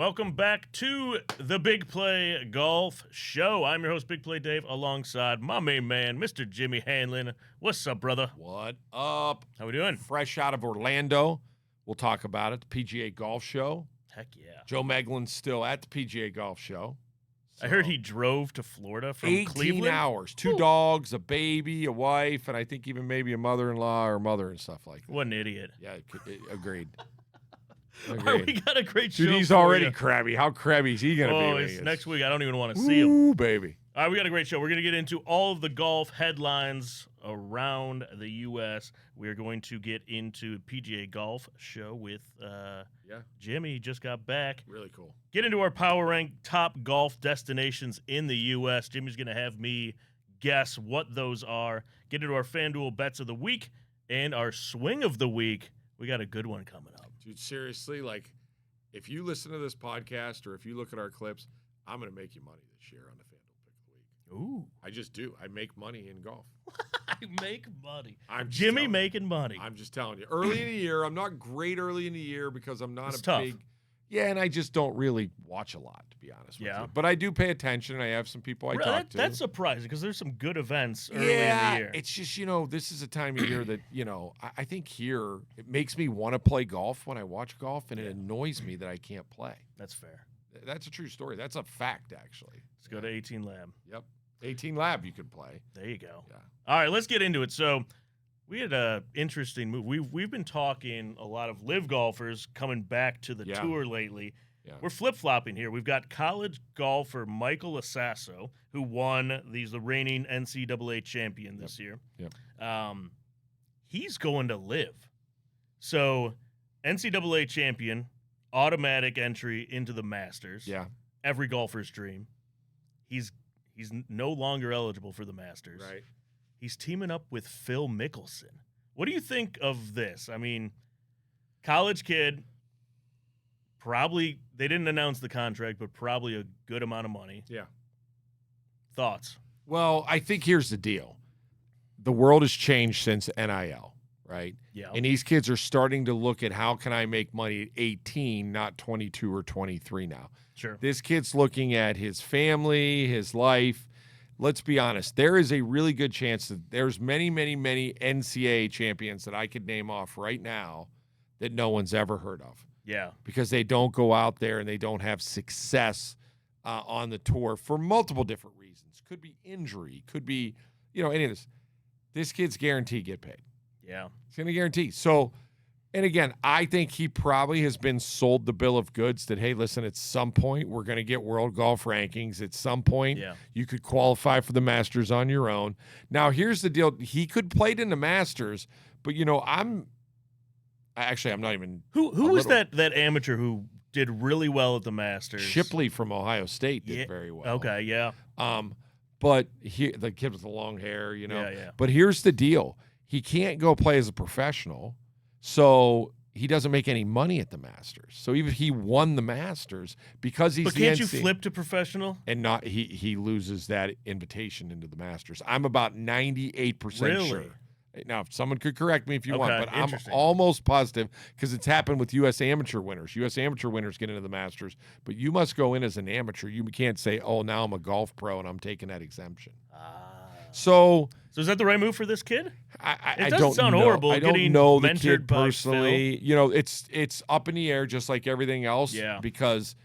Welcome back to the Big Play Golf Show. I'm your host, Big Play Dave, alongside my main man, Mr. Jimmy Hanlin. What's up, brother? What up? How we doing? Fresh out of Orlando. We'll talk about it. The PGA Golf Show. Heck yeah. Joe Meglin's still at the PGA Golf Show. I heard he drove to Florida from 18 Cleveland. hours. Two dogs, a baby, a wife, and I think even maybe a mother-in-law or mother and stuff like that. What an idiot. Yeah, agreed. All right, we got a great show. Dude, he's for already you. crabby. How crabby is he going to be? Oh, when it's he is? next week. I don't even want to see him. Ooh, baby. All right, we got a great show. We're going to get into all of the golf headlines around the U.S. We're going to get into PGA Golf Show with Jimmy. He just got back. Really cool. Get into our Power Rank top golf destinations in the U.S. Jimmy's going to have me guess what those are. Get into our FanDuel bets of the week and our swing of the week. We got a good one coming up. Dude, seriously, like, if you listen to this podcast or if you look at our clips, I'm going to make you money this year on the FanDuel Pick of the Week. Ooh. I just do. I make money in golf. I make money. I'm Jimmy making money. I'm just telling you. Early in the year, I'm not great early in the year because I'm not It's a tough. big. Yeah, and I just don't really watch a lot, to be honest with you. But I do pay attention, and I have some people I talk to. That's surprising because there's some good events early in the year. It's just, this is a time of year that, I think here it makes me want to play golf when I watch golf, and it annoys me that I can't play. That's fair. That's a true story. That's a fact, actually. Let's go to 18 Lab. Yep. 18 Lab you could play. There you go. Yeah. All right, let's get into it. So we had an interesting move. We've been talking a lot of live golfers coming back to the tour lately. Yeah. We're flip-flopping here. We've got college golfer Michael Assasso, who won the reigning NCAA champion this year. Yep. He's going to live. So NCAA champion, automatic entry into the Masters. Yeah. Every golfer's dream. He's no longer eligible for the Masters. Right. He's teaming up with Phil Mickelson. What do you think of this? I mean, college kid, probably, they didn't announce the contract, but probably a good amount of money. Yeah. Thoughts? Well, I think here's the deal. The world has changed since NIL, right? Yeah. And these kids are starting to look at how can I make money at 18, not 22 or 23 now. Sure. This kid's looking at his family, his life. Let's be honest. There is a really good chance that there's many, many, many NCAA champions that I could name off right now that no one's ever heard of. Yeah. Because they don't go out there and they don't have success on the tour for multiple different reasons. Could be injury. Could be, any of this. This kid's guaranteed get paid. Yeah. He's going to guarantee. So, and again, I think he probably has been sold the bill of goods that, hey, listen, at some point we're going to get world golf rankings. At some point you could qualify for the Masters on your own. Now, here's the deal. He could play it in the Masters, but, I'm not even. Who was that amateur who did really well at the Masters? Shipley from Ohio State did very well. Okay, yeah. But the kid with the long hair, Yeah. But here's the deal. He can't go play as a professional, so he doesn't make any money at the Masters. So even if he won the Masters, because he's But can't you flip to professional? And not he loses that invitation into the Masters. I'm about 98% sure. Now, someone could correct me if you want, but I'm almost positive because it's happened with U.S. amateur winners. U.S. amateur winners get into the Masters, but you must go in as an amateur. You can't say, oh, now I'm a golf pro and I'm taking that exemption. So is that the right move for this kid? I don't don't sound know. horrible. I don't getting know the mentored kid by personally. Phil. It's up in the air just like everything else. Yeah. Because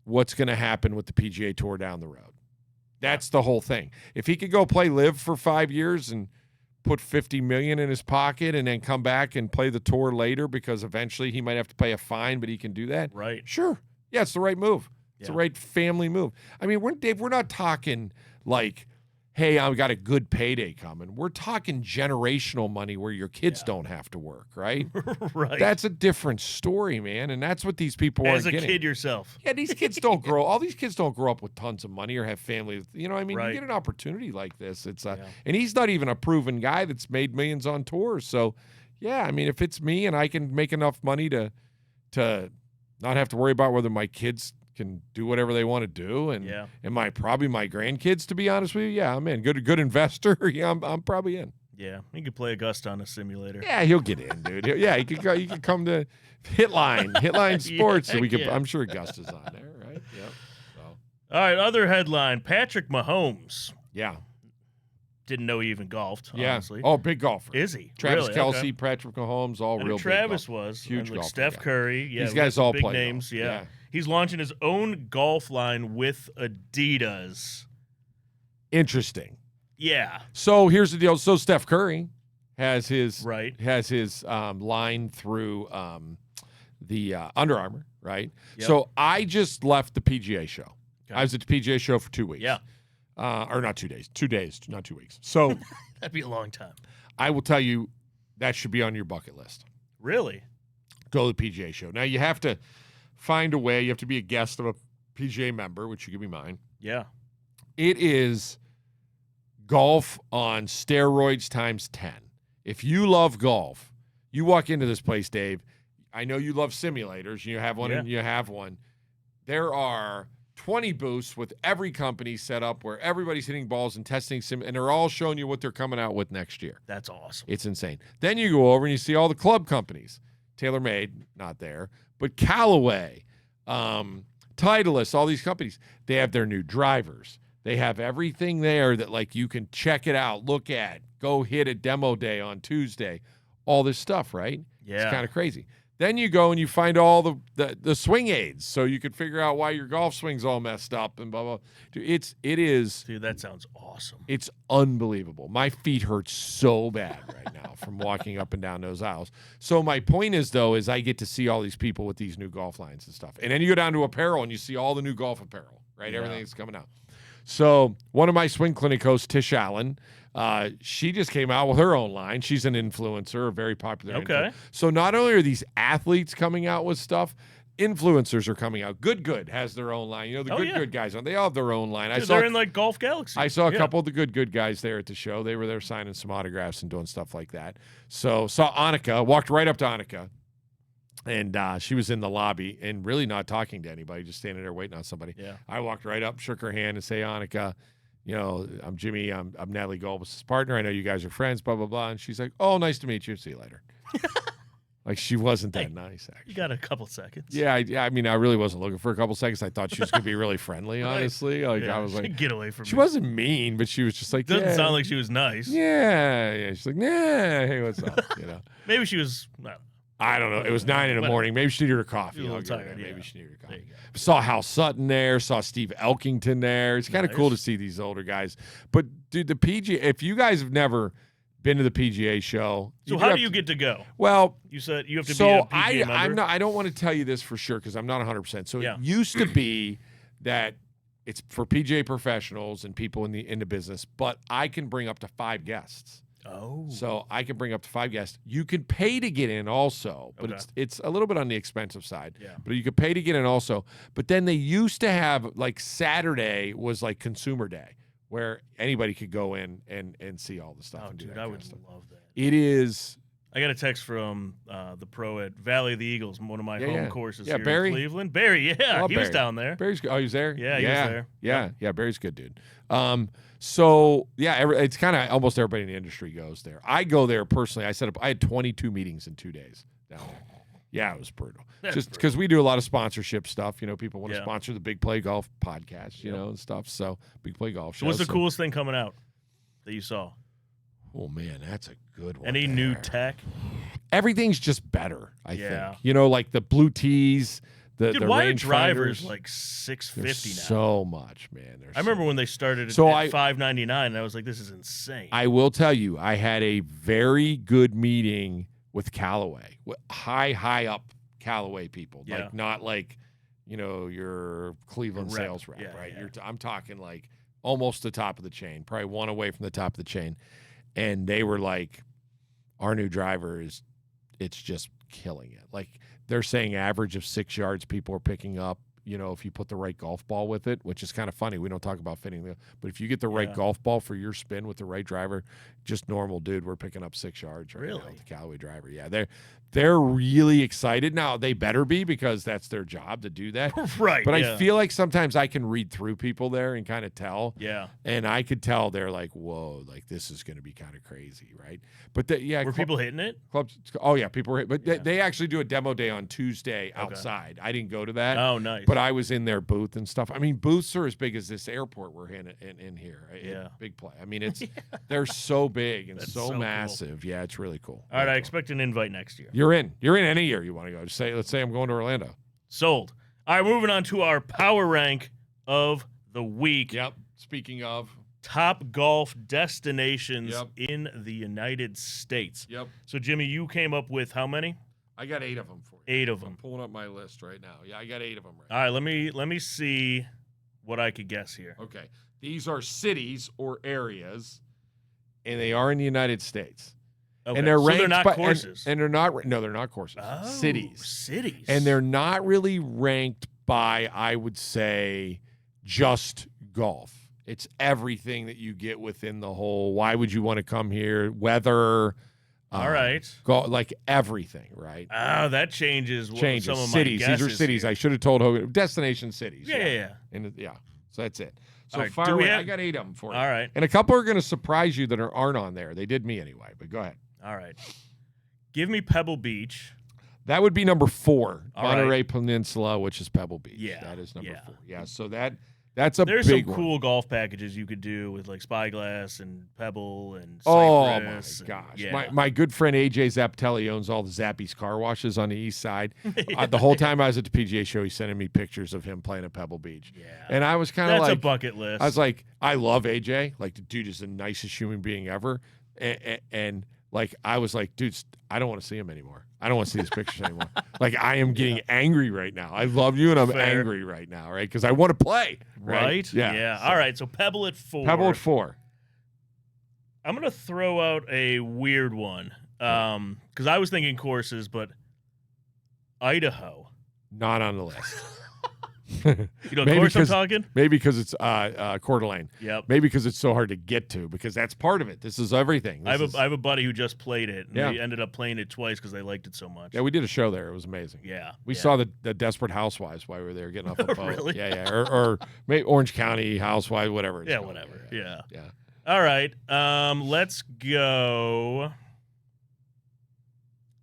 what's going to happen with the PGA Tour down the road? That's the whole thing. If he could go play live for 5 years and put $50 million in his pocket and then come back and play the tour later because eventually he might have to pay a fine, but he can do that. Right. Sure. Yeah, it's the right move. It's the right family move. I mean, Dave, we're not talking like, hey, I've got a good payday coming. We're talking generational money where your kids don't have to work, right? Right. That's a different story, man, and that's what these people are getting. As a kid yourself. Yeah, these kids don't grow. All these kids don't grow up with tons of money or have family. You Right. You get an opportunity like this. It's and he's not even a proven guy that's made millions on tours. So, yeah, I mean, if it's me and I can make enough money to not have to worry about whether my kids can do whatever they want to do, and probably my grandkids, to be honest with you, I'm in. Good investor. Yeah, I'm probably in. Yeah, he could play Augusta on a simulator. Yeah, he'll get in, dude. He could go. He could come to Hitline Sports. So I'm sure Augusta's on there, right? Yep. So. All right, other headline: Patrick Mahomes. Yeah. Didn't know he even golfed. Yeah. Honestly. Oh, big golfer. Is he? Travis really? Kelce, okay. Patrick Mahomes, all real. Travis big was huge golfer. Steph Curry. Yeah, these guys all big play names. golf. Yeah. He's launching his own golf line with Adidas. Interesting. Yeah. So here's the deal. So Steph Curry has his line through the Under Armour, right? Yep. So I just left the PGA show. Okay. I was at the PGA show for 2 weeks. Yeah. Or not 2 days. 2 days, not 2 weeks. So that'd be a long time. I will tell you that should be on your bucket list. Really? Go to the PGA show. Now you have to find a way. You have to be a guest of a PGA member, which you could be mine. Yeah. It is golf on steroids times 10. If you love golf, you walk into this place, Dave. I know you love simulators. You have one and you have one. There are 20 booths with every company set up where everybody's hitting balls and testing and they're all showing you what they're coming out with next year. That's awesome. It's insane. Then you go over and you see all the club companies. TaylorMade, not there, but Callaway, Titleist, all these companies, they have their new drivers. They have everything there that, like, you can check it out, look at, go hit a demo day on Tuesday, all this stuff, right? Yeah. It's kind of crazy. Then you go and you find all the swing aids so you can figure out why your golf swing's all messed up and blah, blah. Dude, it is. Dude, that sounds awesome. It's unbelievable. My feet hurt so bad right now from walking up and down those aisles. So my point is, though, is I get to see all these people with these new golf lines and stuff. And then you go down to apparel and you see all the new golf apparel, right? Yeah. Everything that's coming out. So one of my swing clinic hosts, Tish Allen, she just came out with her own line. She's an influencer, a very popular. Okay. So not only are these athletes coming out with stuff, influencers are coming out. Good has their own line. You know, the good guys on. They all have their own line. Dude, they're in like Golf Galaxy. I saw a couple of the good guys there at the show. They were there signing some autographs and doing stuff like that. So saw Annika, walked right up to Annika. And she was in the lobby and really not talking to anybody, just standing there waiting on somebody. Yeah. I walked right up, shook her hand, and say, Annika, you know, I'm Jimmy. I'm Natalie Golbus' partner. I know you guys are friends, blah, blah, blah. And she's like, oh, nice to meet you. See you later. Like, she wasn't that nice, actually. You got a couple seconds. Yeah, I mean, I really wasn't looking for a couple seconds. I thought she was going to be really friendly, honestly. Like, I was like, get away from me. She wasn't mean, but she was just like, doesn't sound like she was nice. Yeah. She's like, nah, hey, what's up? You know, maybe she was. I don't know. It was 9 in the morning. Maybe she needed her coffee. She was a little tired, Maybe she needed her coffee. Saw Hal Sutton there. Saw Steve Elkington there. It's kind of cool to see these older guys. But, dude, the PGA, if you guys have never been to the PGA show. So how do you get to go? Well, you said you have to be a PGA member. I don't want to tell you this for sure because I'm not 100%. So it used to be that it's for PGA professionals and people in the business, but I can bring up to 5 guests. Oh. So I can bring up to 5 guests. You can pay to get in also, but it's a little bit on the expensive side. Yeah. But you can pay to get in also. But then they used to have, like, Saturday was like consumer day where anybody could go in and see all the stuff. Oh, and do dude, that I kind would of stuff. love that. It is. I got a text from the pro at Valley of the Eagles, one of my home courses here Barry? in Cleveland. Barry, he was down there. Barry's good. Oh, he was there? Yeah, he was there. Yeah, Barry's good, dude. So, it's kind of almost everybody in the industry goes there. I go there personally. I had 22 meetings in 2 days down there. Yeah, it was brutal. Just because we do a lot of sponsorship stuff. You know, people want to sponsor the Big Play Golf podcast, you know, and stuff. So, Big Play Golf Show. What's the coolest thing coming out that you saw? Oh, man, that's a good one. Any new tech? Everything's just better, I think. You know, like the blue tees. Dude, the why range are drivers finders, like $650 now? So much, man. I remember when they started at $599, and I was like, this is insane. I will tell you, I had a very good meeting with Callaway, high up Callaway people, like not like, you know, your Cleveland sales rep, right? Yeah. I'm talking like almost the top of the chain, probably one away from the top of the chain, and they were like, our new driver it's just killing it, like. They're saying average of 6 yards people are picking up, you know, if you put the right golf ball with it, which is kind of funny. We don't talk about fitting, but if you get the right golf ball for your spin with the right driver, just normal dude. We're picking up 6 yards right now Really? with the Callaway driver. Yeah, they're really excited. Now, they better be because that's their job to do that. Right. But I feel like sometimes I can read through people there and kind of tell. Yeah. And I could tell they're like, whoa, like this is going to be kind of crazy, right? But were people hitting it? Clubs. Oh yeah, people were. But they actually do a demo day on Tuesday outside. I didn't go to that. Oh, nice. But I was in their booth and stuff. I mean, booths are as big as this airport we're in here. Yeah. Big play. I mean, it's they're so big and so massive. Cool. Yeah, it's really cool. All right, I expect an invite next year. You're in any year you want to go. Just say, let's say I'm going to Orlando. Sold. All right, moving on to our power rank of the week. Yep. Speaking of top golf destinations in the United States. Yep. So, Jimmy, you came up with how many? I got 8 of them for you. 8 of them. I'm pulling up my list right now. Yeah, I got 8 of them right now. All right, let me see what I could guess here. Okay. These are cities or areas, and they are in the United States. Okay. And they're ranked they're not courses. And they're not they're not courses. Oh, cities. And they're not really ranked by, I would say, just golf. It's everything that you get within the whole, why would you want to come here, weather, all right. Like everything, right? Oh, that changes some of cities. my guesses. These are cities. Here. I should have told Hogan. Destination cities. Yeah. And so that's it. So right, fire away. I got 8 of them for you. All right. And a couple are going to surprise you that aren't on there. They did me anyway, but go ahead. All right. Give me Pebble Beach. That would be number 4. All Monterey right. Peninsula, which is Pebble Beach. Yeah. That is number 4. Yeah. So that's a There's big some cool golf packages you could do with like Spyglass and Pebble and Cypress. Oh my gosh. My good friend AJ Zaptelli owns all the Zappies car washes on the east side. The whole time I was at the PGA show, he's sending me pictures of him playing at Pebble Beach. Yeah. And I was kind of like, that's a bucket list. I was like, I love AJ. Like the dude is the nicest human being ever. And like I was like, dude, I don't want to see him anymore. I don't want to see his pictures anymore. Like I am getting angry right now. I love you, and I'm angry right now, right? Because I want to play, right? Yeah. So. All right. So Pebble at 4. Pebble at 4. I'm gonna throw out a weird one because I was thinking courses, but Idaho not on the list. You know, of course I'm talking. Maybe because it's Coeur d'Alene. Yep. Maybe because it's so hard to get to, because that's part of it. This is everything. I have a buddy who just played it, and they ended up playing it twice because they liked it so much. Yeah, we did a show there. It was amazing. Yeah. We saw the Desperate Housewives while we were there getting off the boat. Really? Yeah. Or maybe Orange County Housewives, whatever. Yeah, whatever. Yeah. Yeah. All right. Let's go.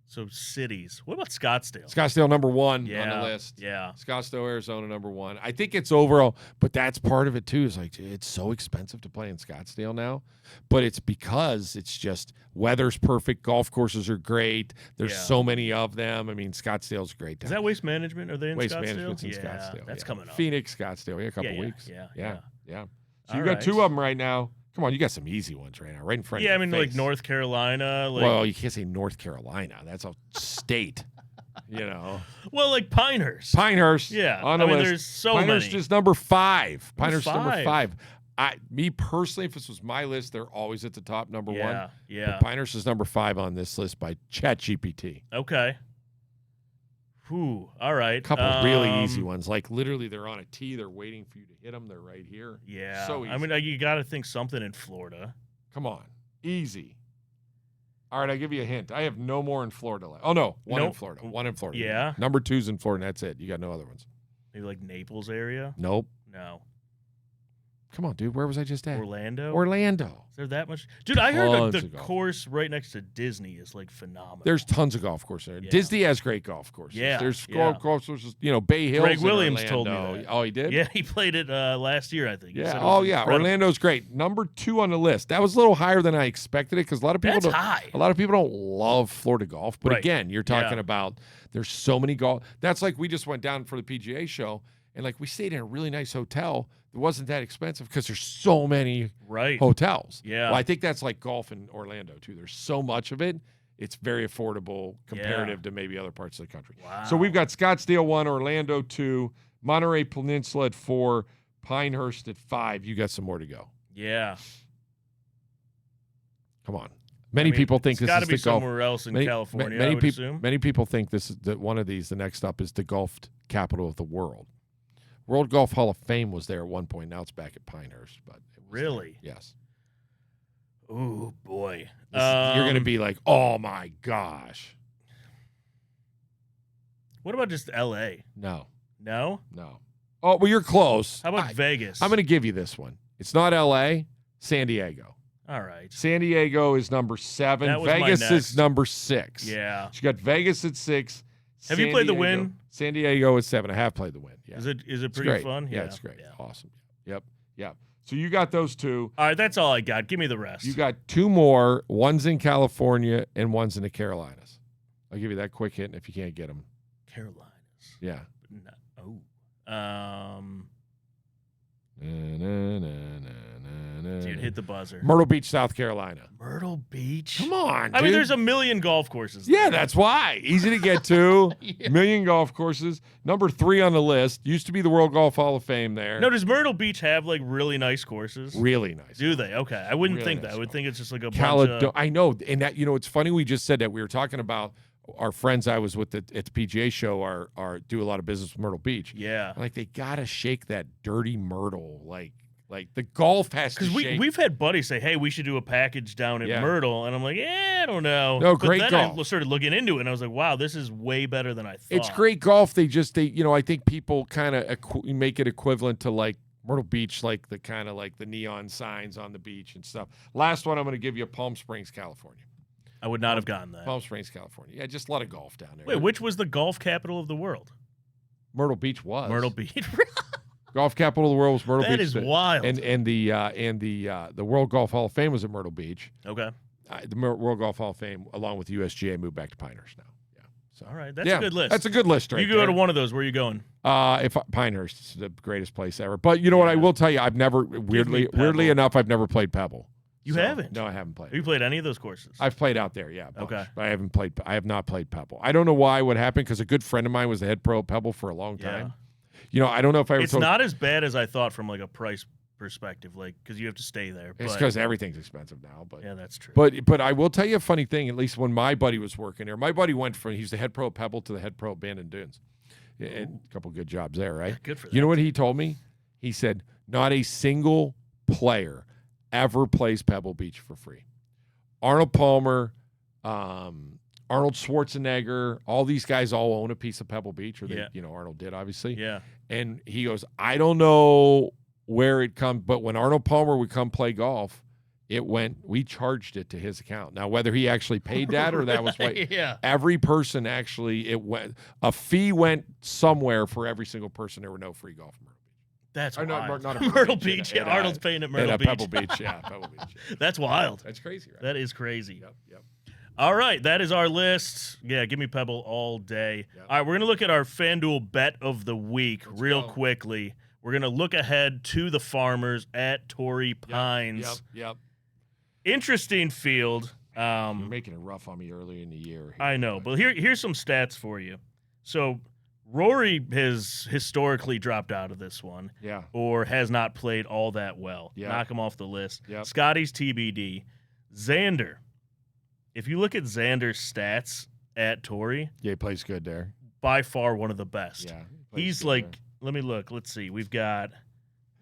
So cities. What about Scottsdale? Scottsdale number 1 on the list. Yeah. Scottsdale, Arizona number 1. I think it's overall, but that's part of it too. Is like it's so expensive to play in Scottsdale now, but it's because it's just weather's perfect. Golf courses are great. There's so many of them. I mean, Scottsdale's great. Is that Waste Management? Are they in Waste Scottsdale? Management's in Scottsdale. That's coming up. Phoenix, Scottsdale. A couple weeks. Yeah. So you got 2 of them right now. Come on, you got some easy ones right now, right in front of you. Yeah, I mean, like North Carolina. Well, you can't say North Carolina. That's a state, you know. Well, like Pinehurst. Yeah, on the list. There's so Pinehurst many. is number 5. Pinehurst is number 5. Me personally, if this was my list, they're always at the top, number 1. Yeah. But Pinehurst is number 5 on this list by ChatGPT. Okay. Whew. All right. A couple of really easy ones. Like literally, they're on a tee. They're waiting for you to hit them. They're right here. Yeah. So easy. I mean, you got to think something in Florida. Come on. Easy. All right, I'll give you a hint. I have no more in Florida left. Oh, no. One in Florida. Yeah. Number 2's in Florida, and that's it. You got no other ones. Maybe like Naples area? Nope. No. Come on, dude. Where was I just at? Orlando. Is there that much? Dude, I heard the course right next to Disney is like phenomenal. There's tons of golf courses there. Yeah. Disney has great golf courses. Yeah. There's golf courses, Bay Hills. Greg Williams told me that. Oh, he did? Yeah, he played it last year, I think. Yeah. Orlando's great. Number 2 on the list. That was a little higher than I expected it because a lot of people don't love Florida golf. But again, you're talking about there's so many golf. That's like we just went down for the PGA show. And like we stayed in a really nice hotel that wasn't that expensive because there's so many hotels. Yeah. Well, I think that's like golf in Orlando too. There's so much of it. It's very affordable comparative to maybe other parts of the country. Wow. So we've got Scottsdale 1, Orlando 2, Monterey Peninsula at 4, Pinehurst at 5. You got some more to go. Yeah. Come on. Many people think this is the golf. It's got to be somewhere else in California, I would assume. Many people think this is one of these. The next up is the golf capital of the world. World Golf Hall of Fame was there at one point. Now it's back at Pinehurst. But really? There. Yes. Oh, boy. You're going to be like, oh, my gosh. What about just L.A.? No. No? No. Oh, well, you're close. How about Vegas? I'm going to give you this one. It's not L.A., San Diego. All right. San Diego is number 7. Vegas is number 6. Yeah. You got Vegas at 6. Have you played the Wynn? San Diego is 7. I have played the Wynn. Yeah. Is it pretty fun? Yeah, it's great. Yeah. Awesome. Yep. So you got those 2. All right, that's all I got. Give me the rest. You got 2 more. One's in California and one's in the Carolinas. I'll give you that quick hint if you can't get them. Carolinas. Yeah. Dude, hit the buzzer. Myrtle Beach, South Carolina. Myrtle Beach? Come on, dude. I mean, there's a million golf courses there. Yeah, that's why. Easy to get to. Million golf courses. Number 3 on the list. Used to be the World Golf Hall of Fame there. No, does Myrtle Beach have, like, really nice courses? Really nice. Do they? Okay. I wouldn't think that. I would think it's just like a bunch of... I know. And that, it's funny we just said that. We were talking about our friends I was with at the PGA show are do a lot of business with Myrtle Beach. Yeah. Like, they got to shake that dirty Myrtle, like the golf has to shake. Because we've had buddies say, hey, we should do a package down at Myrtle. And I'm like, I don't know. No, great golf. But then I started looking into it, and I was like, wow, this is way better than I thought. It's great golf. They I think people kind of make it equivalent to, like, Myrtle Beach, like the kind of like the neon signs on the beach and stuff. Last one I'm going to give you, Palm Springs, California. I would not have gotten that. Palm Springs, California. Yeah, just a lot of golf down there. Wait, which was the golf capital of the world? Myrtle Beach was. Myrtle Beach. Golf capital of the world was Myrtle Beach. That is wild. And the World Golf Hall of Fame was at Myrtle Beach. Okay. The World Golf Hall of Fame, along with the USGA, moved back to Pinehurst now. Yeah. So all right, that's a good list. That's a good list, right? You go to one of those. Where are you going? Pinehurst is the greatest place ever. But you know what? I will tell you, I've never weirdly enough, I've never played Pebble. You haven't? No, I haven't played. Have you played any of those courses? I've played out there, yeah. Okay. But I have not played Pebble. I don't know why, what happened, because a good friend of mine was the head pro at Pebble for a long time. I don't know if I ever It's not as bad as I thought from like a price perspective, like because you have to stay there. It's because everything's expensive now. But yeah, that's true. But I will tell you a funny thing. At least when my buddy was working there, my buddy went from he's the head pro at Pebble to the head pro at Bandon Dunes. And a couple good jobs there, right? Yeah, good for that. You know what he told me? He said not a single player ever plays Pebble Beach for free. Arnold Palmer, Arnold Schwarzenegger, all these guys all own a piece of Pebble Beach, or Arnold did, obviously. Yeah. And he goes, I don't know where it comes, but when Arnold Palmer would come play golf, we charged it to his account. Now, whether he actually paid that or that was what every person actually, a fee went somewhere for every single person. There were no free golf in Myrtle Beach. That's wild. Not Myrtle Beach. Yeah, Arnold's paying at Myrtle Beach. Pebble Beach, yeah. Pebble Beach. Yeah. That's wild. That's crazy, right? That is crazy. Yep. All right, that is our list. Yeah, give me Pebble all day. Yep. All right, we're going to look at our FanDuel bet of the week quickly. We're going to look ahead to the Farmers at Torrey Pines. Yep. Interesting field. You're making it rough on me early in the year. I know, but here's some stats for you. So Rory has historically dropped out of this one. Yeah. Or has not played all that well. Yeah. Knock him off the list. Yep. Scotty's TBD. Xander. If you look at Xander's stats at Torrey, he plays good there. By far one of the best. Yeah, he's like, let me look. Let's see. We've got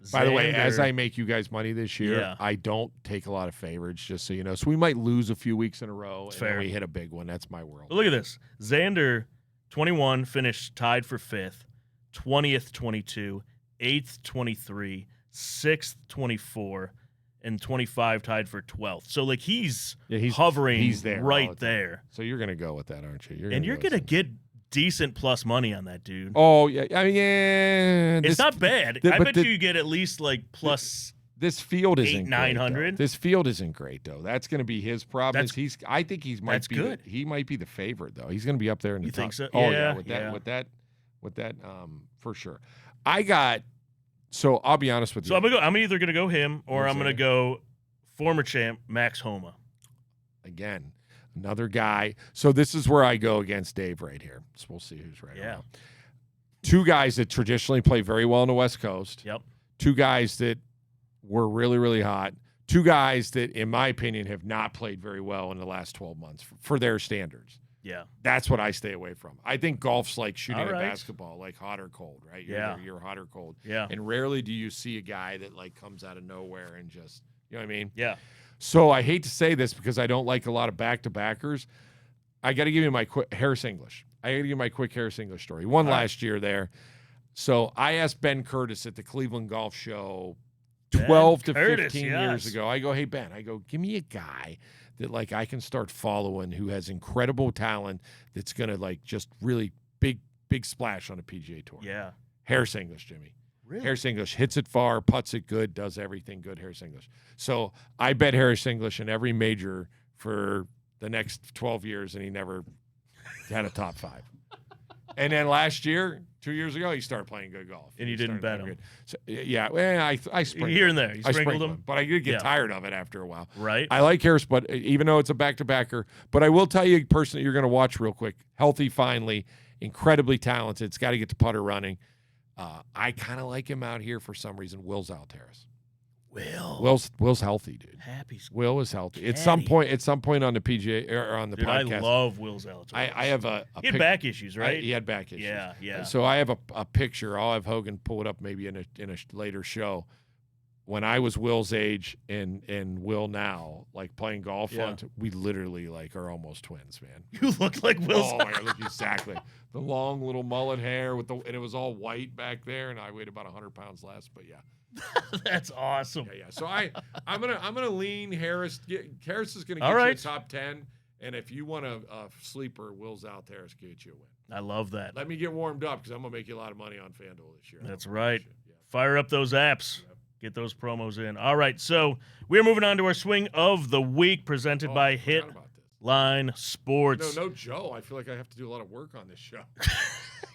Xander. By the way, as I make you guys money this year, I don't take a lot of favorites, just so you know. So we might lose a few weeks in a row, and then we hit a big one. That's my world. But look at this. Xander, 21, finished tied for 5th, 20th, 22, 8th, 23, 6th, 24, and 25 tied for 12th. So, like, he's hovering there right there. So you're going to go with that, aren't you? You're going to get decent plus money on that, dude. Oh, yeah. I mean, yeah. It's not bad. I bet you get at least, like, plus this field isn't 900. This field isn't great, though. That's going to be his problem. I think he might be good. He might be the favorite, though. He's going to be up there in the top. You think so? Oh, yeah. With that, for sure. So I'll be honest with you. So I'm either going to go him or I'm going to go former champ Max Homa. Again, another guy. So this is where I go against Dave right here. So we'll see who's right. Yeah. 2 guys that traditionally play very well on the West Coast. Yep. 2 guys that were really, really hot. 2 guys that, in my opinion, have not played very well in the last 12 months for their standards. Yeah. That's what I stay away from. I think golf's like shooting a basketball, like hot or cold, right? You're hot or cold. Yeah. And rarely do you see a guy that like comes out of nowhere and just, you know what I mean? Yeah. So I hate to say this because I don't like a lot of back-to-backers. I got to give you my quick Harris English. Harris English story. He won last year there. So I asked Ben Curtis at the Cleveland Golf Show 12 to 15 years ago. I go, hey, Ben, give me a guy that, like, I can start following who has incredible talent that's going to, like, just really big splash on a PGA Tour. Yeah. Harris English, Jimmy. Really? Harris English hits it far, putts it good, does everything good, Harris English. So I bet Harris English in every major for the next 12 years, and he never had a top 5. And then last year, 2 years ago, he started playing good golf. And you didn't bet him. So, yeah, well, I sprinkled here and there. You sprinkled him. But I did get tired of it after a while. Right. I like Harris, but even though it's a back-to-backer. But I will tell you a person that you're going to watch real quick. Healthy, finally. Incredibly talented. It's got to get the putter running. I kind of like him out here for some reason. Will Zalatoris. Will's healthy, dude. Happy. Will is healthy. Caddy. At some point on the PGA or on the podcast. I love Will Zalatoris. I have he had back issues, right? He had back issues. Yeah. So I have a picture. I'll have Hogan pull it up maybe in a later show. When I was Will's age and Will now, like playing golf, we literally like are almost twins, man. You look like Will. Oh my God, look exactly. The long little mullet hair and it was all white back there, and I weighed about 100 pounds less. But yeah. That's awesome. Yeah. So I'm gonna lean Harris. Harris is gonna get you a top 10, and if you want a sleeper, Will Zalatoris get you a win. I love that. Let me get warmed up because I'm gonna make you a lot of money on FanDuel this year. That's right. Yeah. Fire up those apps. Yep. Get those promos in. All right. So we're moving on to our swing of the week, presented by Hitline Sports. No, Joe. I feel like I have to do a lot of work on this show.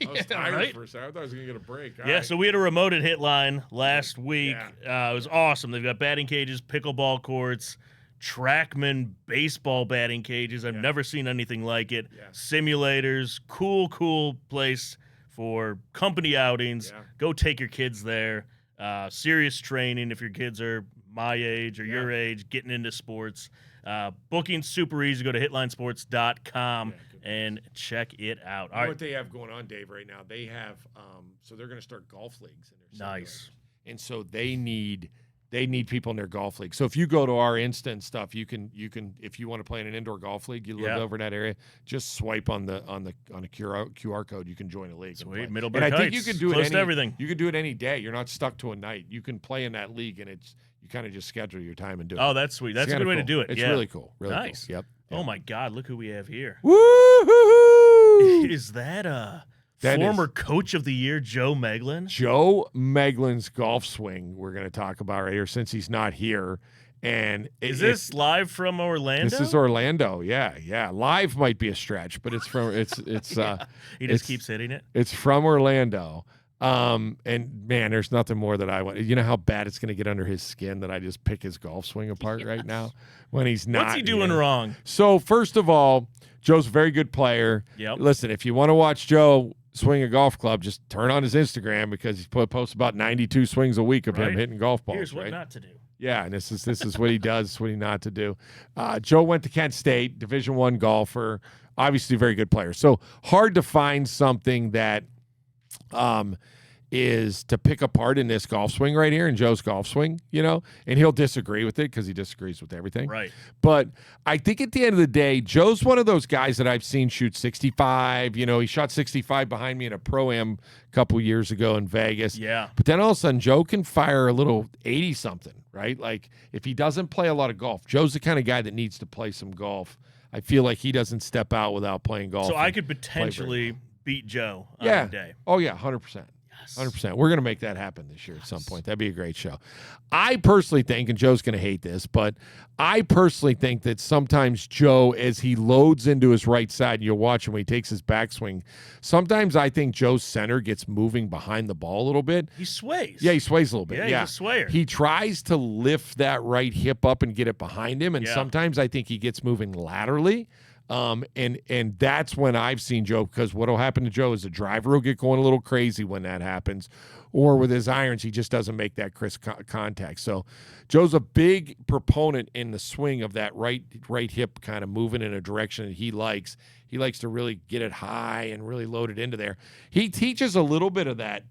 I was tired for a second. I thought I was going to get a break. So we had a remote at Hitline last week. It was awesome. They've got batting cages, pickleball courts, TrackMan baseball batting cages. I've never seen anything like it. Yeah. Simulators, cool place for company outings. Yeah. Go take your kids there. Serious training if your kids are my age or your age, getting into sports. Booking's super easy. Go to hitlinesports.com. And check it out. All right. What they have going on, Dave, right now, they have so they're going to start golf leagues in their nice. And so they need people in their golf league. So if you go to our instant stuff, you can if you want to play in an indoor golf league, you live over in that area, just swipe on the QR code, you can join a league. Sweet. Middleburg Heights. And I think you can do it everything. You can do it any day. You're not stuck to a night. You can play in that league, and you kind of just schedule your time and do it. Oh, that's sweet. That's a good way to do it. It's really cool. Really nice. Cool. Yep. Oh my God, look who we have here. Woo-hoo-hoo! Is that former Coach of the Year, Joe Meglin? Joe Meglin's golf swing we're going to talk about right here since he's not here. And is this live from Orlando? This is Orlando. Yeah. Live might be a stretch, but it's from it's he just keeps hitting it. It's from Orlando. And man, there's nothing more that I want. You know how bad it's going to get under his skin that I just pick his golf swing apart right now when he's not. What's he doing wrong? So first of all, Joe's a very good player. Yep. Listen, if you want to watch Joe swing a golf club, just turn on his Instagram because he posts about 92 swings a week of him hitting golf balls. Here's what not to do. Yeah, and this is what he does. This is what he not to do. Joe went to Kent State, Division I golfer, obviously a very good player. So hard to find something that is to pick apart in this golf swing right here, in Joe's golf swing, and he'll disagree with it because he disagrees with everything. Right. But I think at the end of the day, Joe's one of those guys that I've seen shoot 65. He shot 65 behind me in a Pro-Am a couple years ago in Vegas. Yeah. But then all of a sudden, Joe can fire a little 80-something, right? Like, if he doesn't play a lot of golf, Joe's the kind of guy that needs to play some golf. I feel like he doesn't step out without playing golf. So I could potentially beat Joe on a day. Oh, yeah, 100%. 100%. We're going to make that happen this year at some point. That'd be a great show. I personally think, and Joe's going to hate this, but I personally think that sometimes Joe, as he loads into his right side, and you'll watch him when he takes his backswing, sometimes I think Joe's center gets moving behind the ball a little bit. He sways. Yeah, he sways a little bit. Yeah, he's a swayer. He tries to lift that right hip up and get it behind him, and sometimes I think he gets moving laterally. And that's when I've seen Joe, because what will happen to Joe is the driver will get going a little crazy when that happens, or with his irons, he just doesn't make that crisp contact. So Joe's a big proponent in the swing of that right hip kind of moving in a direction that he likes. He likes to really get it high and really load it into there. He teaches a little bit of that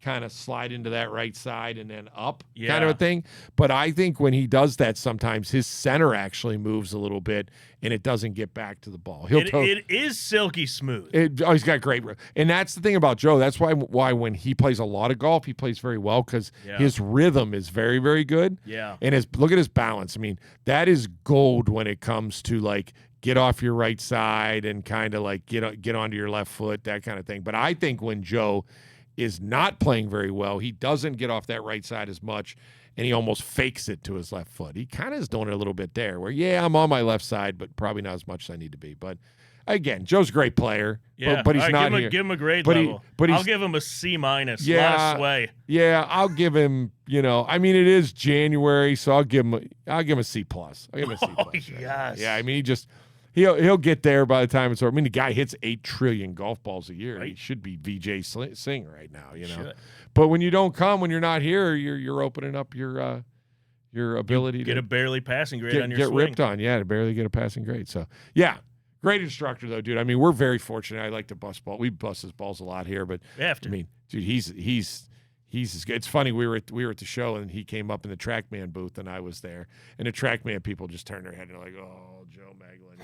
kind of slide into that right side and then up kind of a thing. But I think when he does that, sometimes his center actually moves a little bit and it doesn't get back to the ball. It is silky smooth. He's got great. And that's the thing about Joe. That's why when he plays a lot of golf, he plays very well because his rhythm is very, very good. Yeah. And look at his balance. I mean, that is gold when it comes to like get off your right side and kind of like get onto your left foot, that kind of thing. But I think when Joe is not playing very well, he doesn't get off that right side as much, and he almost fakes it to his left foot. He kind of is doing it a little bit there where, I'm on my left side, but probably not as much as I need to be. But again, Joe's a great player, but he's not here. Give him a grade level. I'll give him a C-. Last way. Yeah, I'll give him, I mean, it is January, so I'll give him a C+. I'll give him a C+. Yes. Yeah, I mean, he'll get there by the time it's over. I mean, the guy hits 8 trillion golf balls a year. Right. He should be Vijay Singh right now, But when you don't come, when you're not here, you're opening up your ability to get a barely passing grade on your get swing. Ripped on, to barely get a passing grade. So, great instructor though, dude. I mean, we're very fortunate. I like to bust ball. We bust his balls a lot here, but we have to. I mean, dude, he's it's funny. We were at the show and he came up in the TrackMan booth and I was there, and the TrackMan people just turned their head and they're like, "Oh, Joe Maglin,"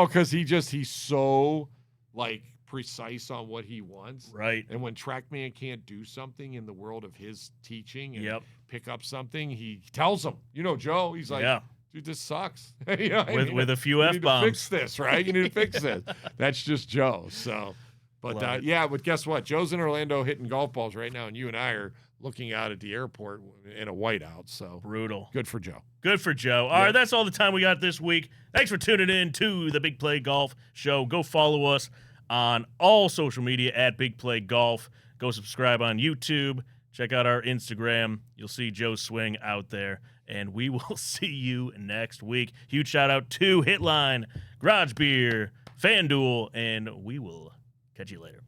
because he's so like precise on what he wants, right? And when TrackMan can't do something in the world of his teaching and pick up something, he tells them, Joe, he's like, dude, this sucks. With a few F-bombs. Fix this, right? You need to fix this. That's just Joe. So. But but guess what? Joe's in Orlando hitting golf balls right now, and you and I are looking out at the airport in a whiteout. So brutal. Good for Joe. Good for Joe. All right, that's all the time we got this week. Thanks for tuning in to the Big Play Golf Show. Go follow us on all social media at Big Play Golf. Go subscribe on YouTube. Check out our Instagram. You'll see Joe's swing out there. And we will see you next week. Huge shout out to Hitline, Garage Beer, FanDuel, and we will catch you later.